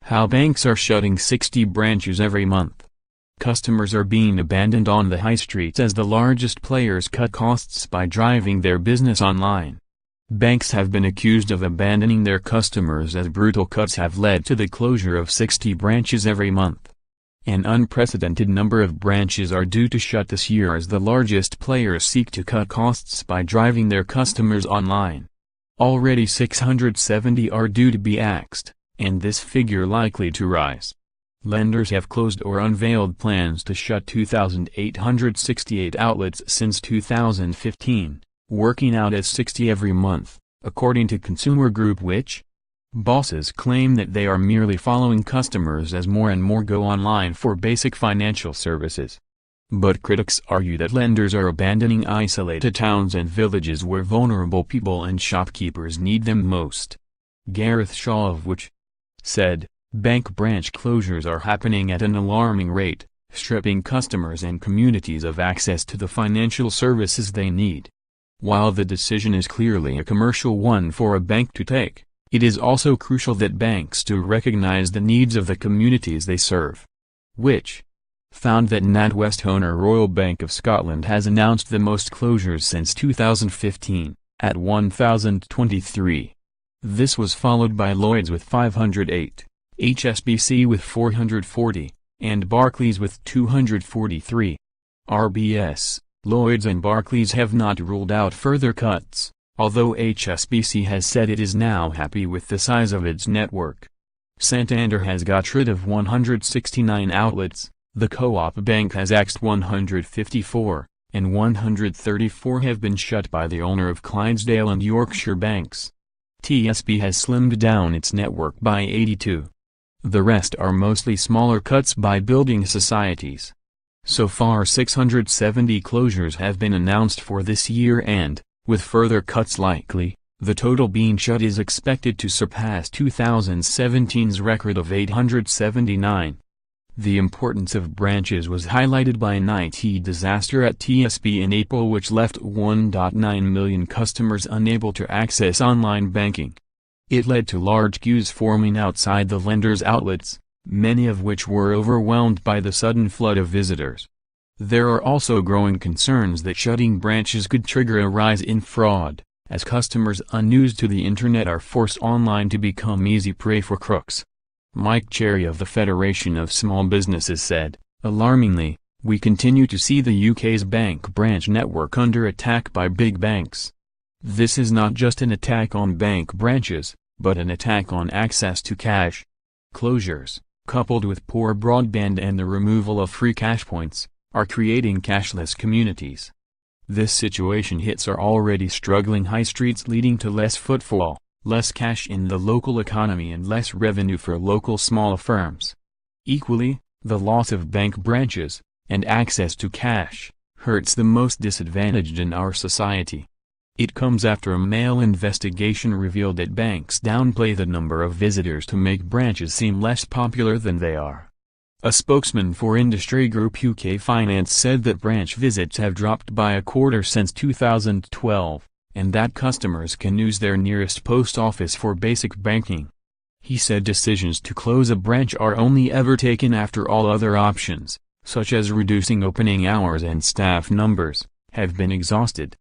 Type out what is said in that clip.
How banks are shutting 60 branches every month. Customers are being abandoned on the high streets as the largest players cut costs by driving their business online. Banks have been accused of abandoning their customers as brutal cuts have led to the closure of 60 branches every month. An unprecedented number of branches are due to shut this year as the largest players seek to cut costs by driving their customers online. Already 670 are due to be axed, and this figure likely to rise. Lenders have closed or unveiled plans to shut 2,868 outlets since 2015, working out as 60 every month, according to Consumer Group, which bosses claim that they are merely following customers as more and more go online for basic financial services. But critics argue that lenders are abandoning isolated towns and villages where vulnerable people and shopkeepers need them most. Gareth Shaw of Which said, "Bank branch closures are happening at an alarming rate, stripping customers and communities of access to the financial services they need." While the decision is clearly a commercial one for a bank to take, it is also crucial that banks do recognize the needs of the communities they serve. Which found that NatWest owner Royal Bank of Scotland has announced the most closures since 2015, at 1,023. This was followed by Lloyds with 508, HSBC with 440, and Barclays with 243. RBS, Lloyds and Barclays have not ruled out further cuts, although HSBC has said it is now happy with the size of its network. Santander has got rid of 169 outlets, the Co-op Bank has axed 154, and 134 have been shut by the owner of Clydesdale and Yorkshire Banks. TSB has slimmed down its network by 82. The rest are mostly smaller cuts by building societies. So far 670 closures have been announced for this year and, with further cuts likely, the total being shut is expected to surpass 2017's record of 879. The importance of branches was highlighted by an IT disaster at TSB in April which left 1.9 million customers unable to access online banking. It led to large queues forming outside the lenders' outlets, many of which were overwhelmed by the sudden flood of visitors. There are also growing concerns that shutting branches could trigger a rise in fraud, as customers unused to the internet are forced online to become easy prey for crooks. Mike Cherry of the Federation of Small Businesses said, "Alarmingly, we continue to see the UK's bank branch network under attack by big banks. This is not just an attack on bank branches, but an attack on access to cash." Closures, coupled with poor broadband and the removal of free cash points, are creating cashless communities. This situation hits our already struggling high streets, leading to less footfall, less cash in the local economy and less revenue for local small firms. Equally, the loss of bank branches, and access to cash, hurts the most disadvantaged in our society. It comes after a Mail investigation revealed that banks downplay the number of visitors to make branches seem less popular than they are. A spokesman for industry group UK Finance said that branch visits have dropped by a quarter since 2012, and that customers can use their nearest post office for basic banking. He said decisions to close a branch are only ever taken after all other options, such as reducing opening hours and staff numbers, have been exhausted.